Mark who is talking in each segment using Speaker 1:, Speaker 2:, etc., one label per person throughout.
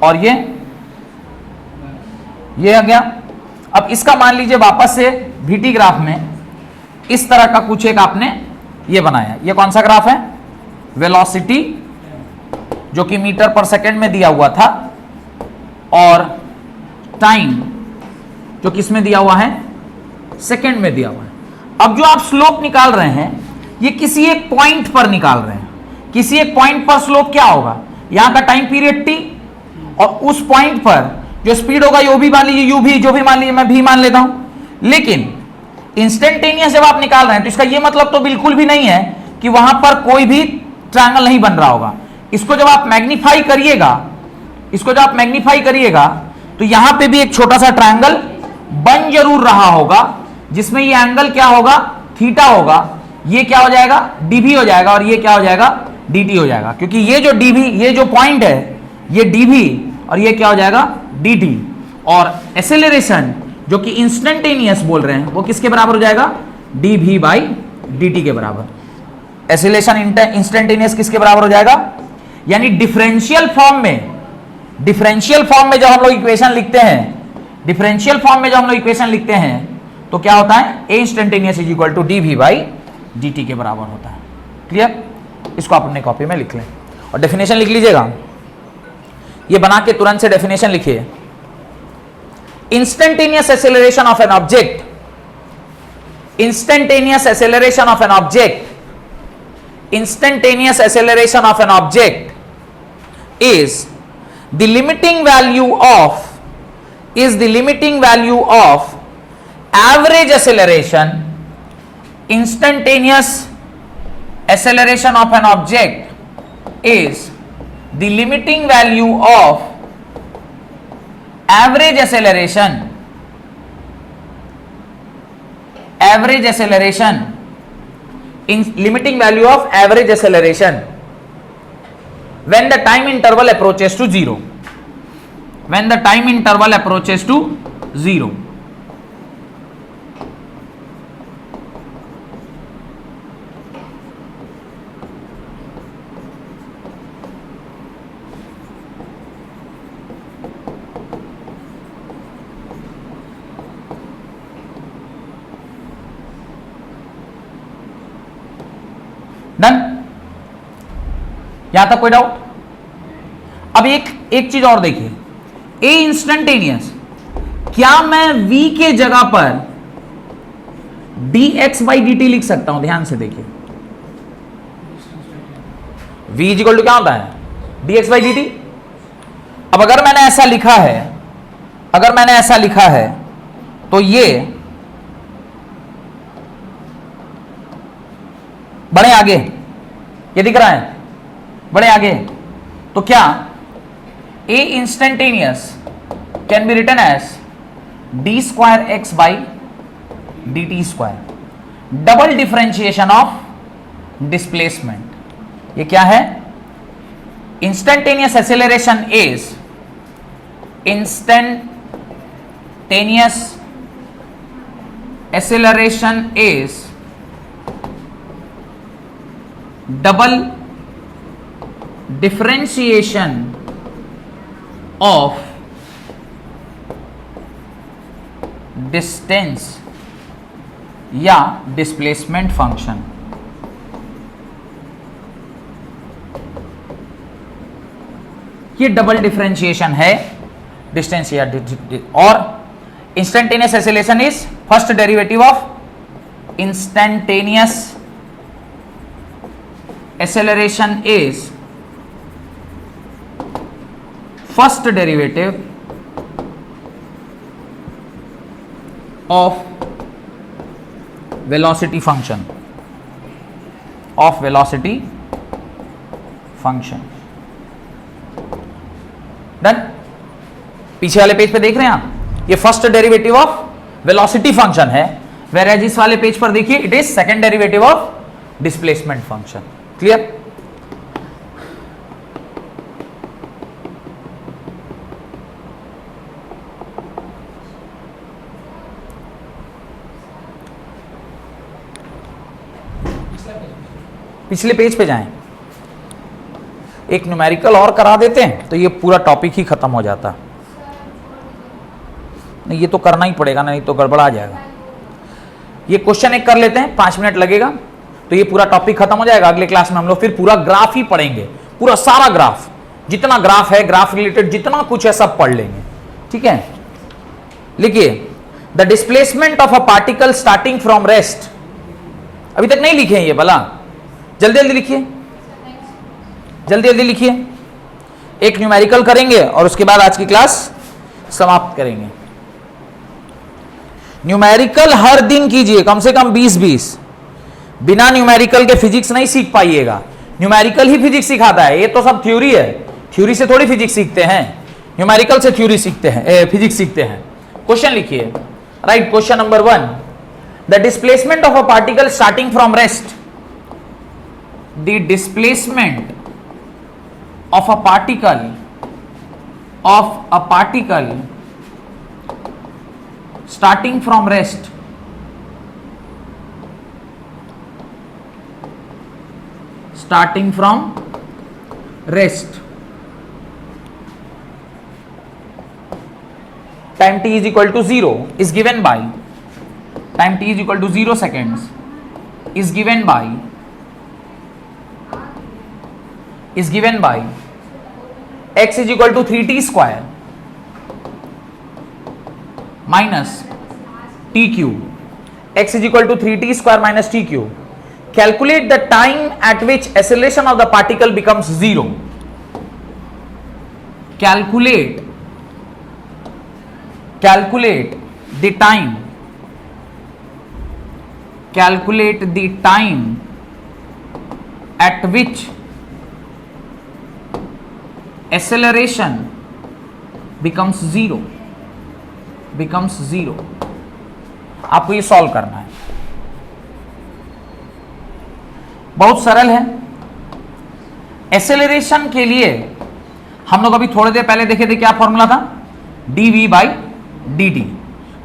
Speaker 1: और ये आ गया। अब इसका मान लीजिए वापस से VT ग्राफ में इस तरह का कुछ एक आपने ये बनाया। ये कौन सा ग्राफ है? वेलोसिटी जो कि मीटर पर सेकंड में दिया हुआ था, और टाइम जो किस में दिया हुआ है? सेकंड में दिया हुआ है। अब जो आप स्लोप निकाल रहे हैं ये किसी एक पॉइंट पर निकाल रहे हैं। किसी एक पॉइंट पर स्लोप क्या होगा? यहां का टाइम पीरियड t, और उस पॉइंट पर जो स्पीड होगा वो भी मान लीजिए u भी, जो भी मान लीजिए मैं भी मान लेता हूं। लेकिन इंस्टेंटेनियस जब आप निकाल रहे हैं तो इसका ये मतलब तो बिल्कुल भी नहीं है कि वहां पर कोई भी ट्रायंगल नहीं बन रहा होगा। इसको जब आप मैग्नीफाई करिएगा, तो यहां पे भी एक छोटा सा ट्रायंगल बन जरूर रहा होगा, जिसमें ये एंगल क्या होगा? थीटा होगा। ये क्या हो जाएगा? dv हो जाएगा, और ये क्या हो जाएगा? dt हो जाएगा। क्योंकि ये जो dv, ये जो पॉइंट है ये dv, और ये क्या हो जाएगा? dt। और एक्सेलरेशन जो कि इंस्टेंटेनियस बोल रहे हैं वो किसके बराबर हो जाएगा? dv बाई dt के बराबर। एक्सेलरेशन इंस्टेंटेनियस किसके बराबर हो जाएगा? यानी डिफरेंशियल फॉर्म में जब हम लोग इक्वेशन लिखते हैं, तो क्या होता है? a instantaneous is equal to dv by dt के बराबर होता है। क्लियर? इसको आप अपने कॉपी में लिख लें और डेफिनेशन लिख लीजिएगा। ये बना के तुरंत से डेफिनेशन लिखिए। Instantaneous acceleration of an object, is the limiting value of average acceleration. Instantaneous acceleration of an object is the limiting value of average acceleration limiting value of average acceleration when the time interval approaches to zero. Done? यहां तक कोई doubt? अब एक चीज और देखिए, ए instantaneous, क्या मैं v के जगह पर dx बाई dt लिख सकता हूं? ध्यान से देखिए, v इक्वल टू क्या होता है? dx by dt। अब अगर मैंने ऐसा लिखा है तो ये बड़े आगे, ये दिख रहा है बड़े आगे, तो क्या a instantaneous can be written as d square x by dt square, double differentiation of displacement. ये क्या है? Instantaneous acceleration is double differentiation of distance या displacement function। ये डबल डिफरेंशिएशन है डिस्टेंस या और instantaneous acceleration is first derivative of instantaneous acceleration is first derivative of velocity function done? पीछे वाले पेज पे देख रहे हैं आप, ये first derivative of velocity function है, वेयर इस वाले पेज पर देखिए it is second derivative of displacement function. Clear? पिछले पेज पे जाएं। एक न्यूमेरिकल और करा देते हैं तो ये पूरा टॉपिक ही खत्म हो जाता। नहीं ये तो करना ही पड़ेगा, नहीं तो गड़बड़ा जाएगा। ये क्वेश्चन एक कर लेते हैं, 5 मिनट लगेगा तो ये पूरा टॉपिक खत्म हो जाएगा। अगले क्लास में हम लोग फिर पूरा ग्राफ ही पढ़ेंगे, पूरा सारा ग्राफ, जितना ग्राफ है, ग्राफ रिलेटेड जितना कुछ है सब पढ़ लेंगे, ठीक है। लिखिए, the displacement of a particle starting from rest. अभी तक नहीं लिखे हैं ये भला, जल्दी जल्दी लिखिए, जल्दी जल्दी लिखिए। एक न्यूमेरिकल करेंगे और उसके बाद आज की क्लास समाप्त करेंगे। न्यूमेरिकल हर दिन कीजिए, कम से कम 20-20। बिना न्यूमेरिकल के फिजिक्स नहीं सीख पाइएगा। न्यूमेरिकल ही फिजिक्स सिखाता है, ये तो सब थ्योरी है, थ्योरी से थोड़ी फिजिक्स सीखते हैं, न्यूमेरिकल से थ्योरी सीखते हैं, फिजिक्स सीखते हैं। क्वेश्चन लिखिए, right. Question number 1, the displacement of a particle starting from rest. The displacement of a particle starting from rest time t is equal to 0 is given by time t is equal to 0 seconds is given by x is equal to 3t square minus t cube. X is equal to 3t square minus t cube. Calculate the time at which acceleration of the particle becomes 0. Calculate the time at which acceleration becomes 0। आपको ये solve करना है, बहुत सरल है। Acceleration के लिए हम लोग अभी थोड़ी देर पहले देखे थे, क्या फॉर्मूला था, dv/dt।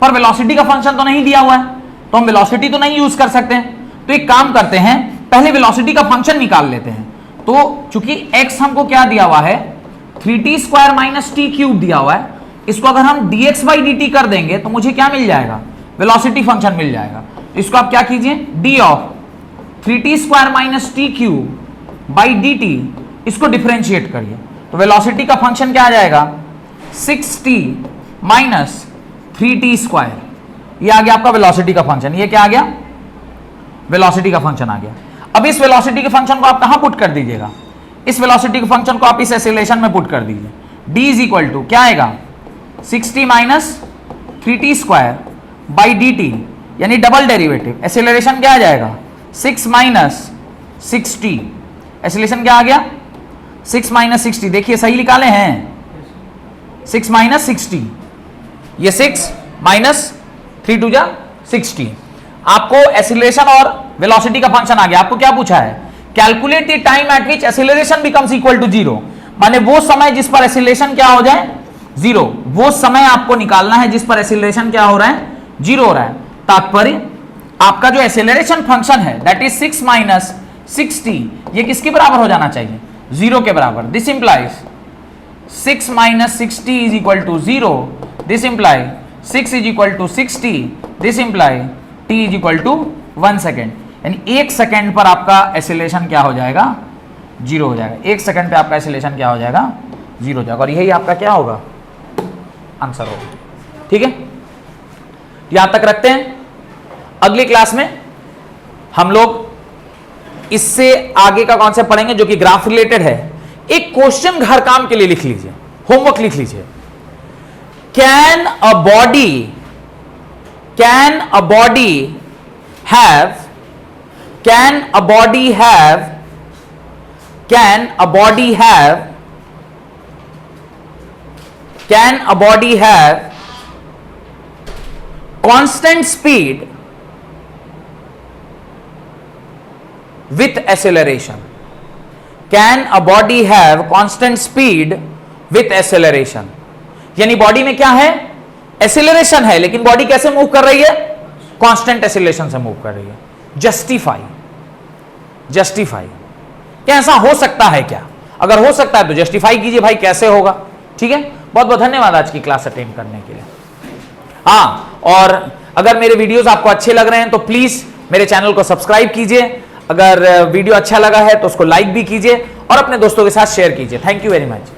Speaker 1: पर वेलोसिटी का फंक्शन तो नहीं दिया हुआ है, तो हम वेलोसिटी तो नहीं यूज कर सकते हैं। तो एक काम करते हैं, पहले वेलोसिटी का फंक्शन निकाल लेते हैं। तो चूंकि x हमको क्या दिया हुआ है, 3t square minus T cube दिया हुआ है, इसको अगर हम dx/dt कर देंगे तो मुझे क्या मिल जाएगा, वेलोसिटी फंक्शन मिल जाएगा। इसको आप क्या कीजिए, d of 3t square minus T cube by dt, इसको डिफरेंशिएट करिए तो वेलोसिटी का फंक्शन क्या आ जाएगा, 6t माइनस 3t स्क्वायर। ये आ गया आपका वेलोसिटी का फंक्शन। ये क्या आ गया, वेलोसिटी का फंक्शन आ गया। अब इस वेलोसिटी के फंक्शन को आप कहां पुट कर दीजिएगा, इस वेलोसिटी के फंक्शन को आप इस एक्सेलरेशन में पुट कर दीजिए। d इज इक्वल टू क्या आएगा, 6t minus 3t square by dt, यानी डबल डेरिवेटिव। एक्सेलरेशन क्या आ जाएगा, 6 माइनस 6t। एक्सेलरेशन क्या आ गया, 6 माइनस 6t। देखिए सही निकाले हैं, 6 माइनस 6t, ये 6 माइनस 3 2 जा 6t। आपको एक्सेलरेशन और वेलोसिटी का फंक्शन आ गया। आपको क्या पूछा है, calculate the time at which acceleration becomes equal to 0, माने वो समय जिस पर एक्सेलरेशन क्या हो जाए, 0। वो समय आपको निकालना है जिस पर एक्सेलरेशन क्या हो रहा है, 0 हो रहा है। तात्पर्य आपका जो एक्सेलरेशन फंक्शन है दैट इज 6 माइनस 6t, ये किसके बराबर हो जाना चाहिए, 0 के बराबर। This implies 6 minus 6t is equal to 0, this imply 6 is equal to 6t, this imply t is equal to 1 second. यानी 1 सेकेंड पर आपका एक्सेलरेशन क्या हो जाएगा, 0 हो जाएगा। 1 सेकेंड पे आपका एक्सेलरेशन क्या हो जाएगा, 0 हो जाएगा। और यही आपका क्या होगा, आंसर होगा। ठीक है, यहां तक रखते हैं। अगली क्लास में हम लोग इससे आगे का कॉन्सेप्ट पढ़ेंगे जो कि ग्राफ रिलेटेड है। एक क्वेश्चन घर काम के लिए लिख लीजिए, होमवर्क लिख लीजिए। Can a body have constant speed with acceleration? Can a body have constant speed with acceleration? यानी बॉडी में क्या है, एक्सेलरेशन है, लेकिन बॉडी कैसे मूव कर रही है, कांस्टेंट एक्सेलरेशन से मूव कर रही है। जस्टिफाई क्या ऐसा हो सकता है क्या? अगर हो सकता है तो जस्टिफाई कीजिए भाई कैसे होगा। ठीक है, बहुत बहुत धन्यवाद आज की क्लास अटेंड करने के लिए। हाँ, और अगर मेरे वीडियोस आपको अच्छे लग रहे हैं तो प्लीज मेरे चैनल को सब्सक्राइब कीजिए। अगर वीडियो अच्छा लगा है तो उसको लाइक भी कीजिए और अपने दोस्तों के साथ शेयर कीजिए। Thank you very much.